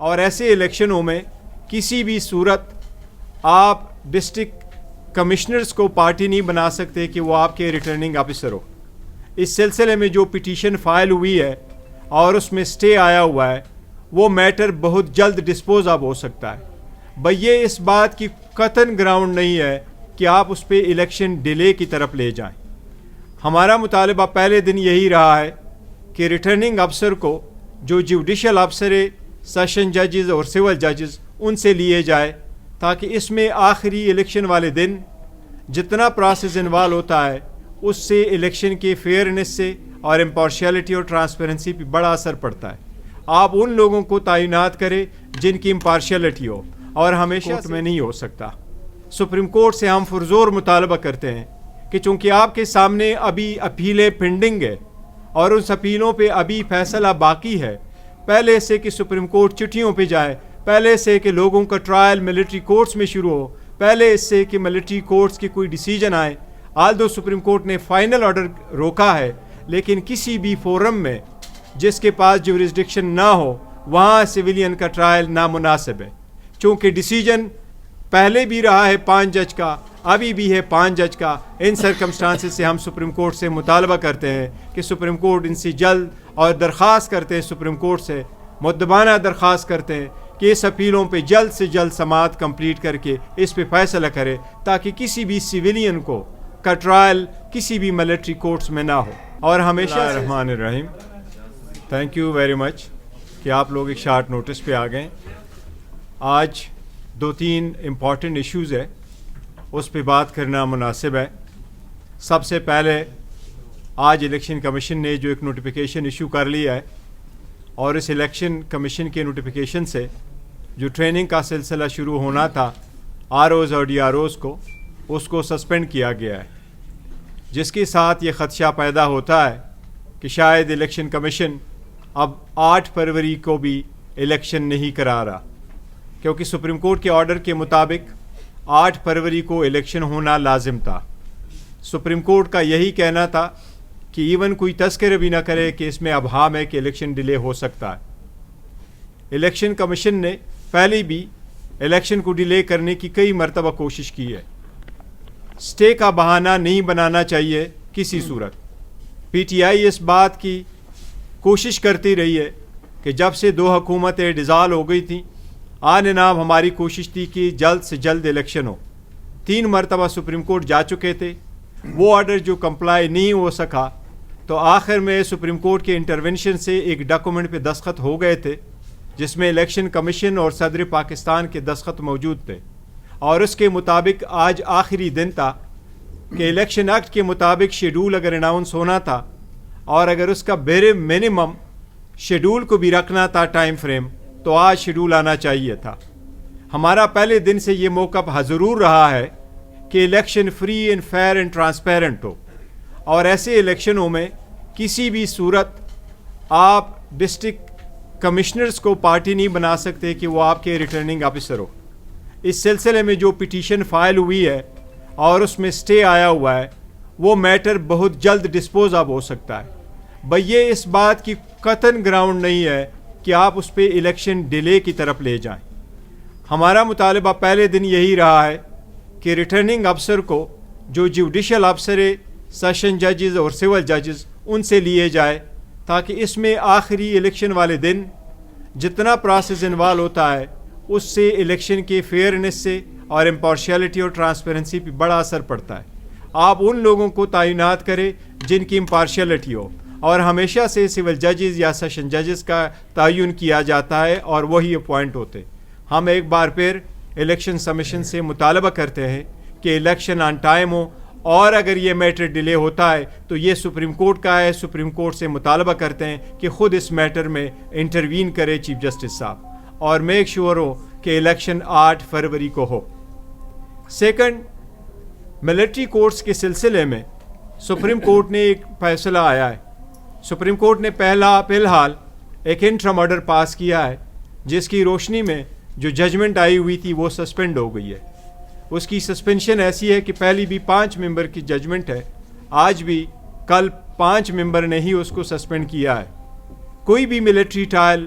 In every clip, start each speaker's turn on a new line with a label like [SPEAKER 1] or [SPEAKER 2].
[SPEAKER 1] اور ایسے الیکشنوں میں کسی بھی صورت آپ ڈسٹرکٹ کمشنرز کو پارٹی نہیں بنا سکتے کہ وہ آپ کے ریٹرننگ آفیسر ہو. اس سلسلے میں جو پٹیشن فائل ہوئی ہے اور اس میں سٹے آیا ہوا ہے وہ میٹر بہت جلد ڈسپوز آف ہو سکتا ہے. یہ اس بات کی قطعاً گراؤنڈ نہیں ہے کہ آپ اس پہ الیکشن ڈیلے کی طرف لے جائیں. ہمارا مطالبہ پہلے دن یہی رہا ہے کہ ریٹرننگ افسر کو جو جوڈیشل افسر سیشن ججز اور سول ججز ان سے لیے جائے تاکہ اس میں آخری الیکشن والے دن جتنا پروسیس انوالو ہوتا ہے اس سے الیکشن کے فیئرنیس سے اور امپارشیلٹی اور ٹرانسپیرنسی پہ بڑا اثر پڑتا ہے. آپ ان لوگوں کو تعینات کریں جن کی امپارشیلٹی ہو اور ہمیشہ کورٹ میں نہیں ہو سکتا. سپریم کورٹ سے ہم پرزور مطالبہ کرتے ہیں کہ چونکہ آپ کے سامنے ابھی اپیلیں پینڈنگ ہے اور ان اپیلوں پہ ابھی فیصلہ باقی ہے، پہلے سے کہ سپریم کورٹ چٹھیوں پہ جائے، پہلے سے کہ لوگوں کا ٹرائل ملٹری کورٹس میں شروع ہو، پہلے اس سے کہ ملٹری کورٹس کی کوئی ڈیسیجن آئے. آلدو سپریم کورٹ نے فائنل آرڈر روکا ہے، لیکن کسی بھی فورم میں جس کے پاس جورسڈکشن نہ ہو وہاں سویلین کا ٹرائل نامناسب ہے. چونکہ ڈیسیجن پہلے بھی رہا ہے 5 جج کا، ابھی بھی ہے 5 جج کا. ان سرکمسٹانسز سے ہم سپریم کورٹ سے مطالبہ کرتے ہیں کہ سپریم کورٹ ان سے جلد اور درخواست کرتے ہیں، سپریم کورٹ سے مؤدبانہ درخواست کرتے ہیں کہ اس اپیلوں پہ جلد سے جلد سماعت کمپلیٹ کر کے اس پہ فیصلہ کرے تاکہ کسی بھی سویلین کو کا ٹرائل کسی بھی ملٹری کورٹس میں نہ ہو. اور ہمیشہ الرحمن الرحیم. تھینک یو ویری مچ کہ آپ لوگ ایک شارٹ نوٹس پہ آ گئے. آج 2-3 امپورٹنٹ ایشوز ہے، اس پہ بات کرنا مناسب ہے. سب سے پہلے آج الیکشن کمیشن نے جو ایک نوٹیفیکیشن ایشو کر لیا ہے اور اس الیکشن کمیشن کے نوٹیفیکیشن سے جو ٹریننگ کا سلسلہ شروع ہونا تھا آر اوز اور ڈی آر اوز کو، اس کو سسپینڈ کیا گیا ہے، جس کے ساتھ یہ خدشہ پیدا ہوتا ہے کہ شاید الیکشن کمیشن اب 8 فروری کو بھی الیکشن نہیں کرا رہا، کیونکہ سپریم کورٹ کے آرڈر کے مطابق 8 فروری کو الیکشن ہونا لازم تھا. سپریم کورٹ کا یہی کہنا تھا کہ ایون کوئی تذکرہ بھی نہ کرے کہ اس میں ابہام ہے کہ الیکشن ڈیلے ہو سکتا ہے. الیکشن کمیشن نے پہلے بھی الیکشن کو ڈیلے کرنے کی کئی مرتبہ کوشش کی ہے. سٹے کا بہانہ نہیں بنانا چاہیے کسی صورت. پی ٹی آئی اس بات کی کوشش کرتی رہی ہے کہ جب سے 2 حکومتیں ڈیزالو ہو گئی تھیں آن نام ہماری کوشش تھی کہ جلد سے جلد الیکشن ہو. 3 مرتبہ سپریم کورٹ جا چکے تھے، وہ آرڈر جو کمپلائی نہیں ہو سکا تو آخر میں سپریم کورٹ کے انٹرونشن سے ایک ڈاکومنٹ پہ دستخط ہو گئے تھے جس میں الیکشن کمیشن اور صدر پاکستان کے دستخط موجود تھے. اور اس کے مطابق آج آخری دن تھا کہ الیکشن ایکٹ کے مطابق شیڈول اگر اناؤنس ہونا تھا اور اگر اس کا بیرے منیمم شیڈول کو بھی رکھنا تھا ٹائم فریم تو آج شیڈول آنا چاہیے تھا. ہمارا پہلے دن سے یہ موقف ضرور رہا ہے کہ election free and fair and transparent ہو، اور ایسے الیکشنوں میں کسی بھی صورت آپ ڈسٹرکٹ کمشنرز کو پارٹی نہیں بنا سکتے کہ وہ آپ کے ریٹرننگ آفیسر ہو. اس سلسلے میں جو پٹیشن فائل ہوئی ہے اور اس میں سٹے آیا ہوا ہے وہ میٹر بہت جلد ڈسپوز آف ہو سکتا ہے. یہ اس بات کی قطعاً گراؤنڈ نہیں ہے کہ آپ اس پہ الیکشن ڈیلے کی طرف لے جائیں. ہمارا مطالبہ پہلے دن یہی رہا ہے کہ ریٹرننگ افسر کو جو جوڈیشل افسر سیشن ججز اور سول ججز ان سے لیے جائے تاکہ اس میں آخری الیکشن والے دن جتنا پروسیس انوالو ہوتا ہے اس سے الیکشن کے فیئرنیس سے اور امپارشیلٹی اور ٹرانسپیرنسی پہ بڑا اثر پڑتا ہے. آپ ان لوگوں کو تعینات کریں جن کی امپارشیلٹی ہو، اور ہمیشہ سے سول ججز یا سیشن ججز کا تعین کیا جاتا ہے اور وہی اپوائنٹ ہوتے. ہم ایک بار پھر الیکشن کمیشن سے مطالبہ کرتے ہیں کہ الیکشن آن ٹائم ہو، اور اگر یہ میٹر ڈیلے ہوتا ہے تو یہ سپریم کورٹ کا ہے. سپریم کورٹ سے مطالبہ کرتے ہیں کہ خود اس میٹر میں انٹروین کرے چیف جسٹس صاحب اور میک شیور ہو کہ الیکشن 8 فروری کو ہو. سیکنڈ، ملٹری کورٹس کے سلسلے میں سپریم کورٹ نے ایک فیصلہ آیا ہے. سپریم کورٹ نے فی الحال ایک انٹرم آرڈر پاس کیا ہے جس کی روشنی میں جو ججمنٹ آئی ہوئی تھی وہ سسپینڈ ہو گئی ہے. اس کی سسپینشن ایسی ہے کہ پہلی بھی 5 ممبر کی ججمنٹ ہے، آج بھی کل 5 ممبر نے ہی اس کو سسپینڈ کیا ہے. کوئی بھی ملٹری ٹرائل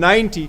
[SPEAKER 1] 90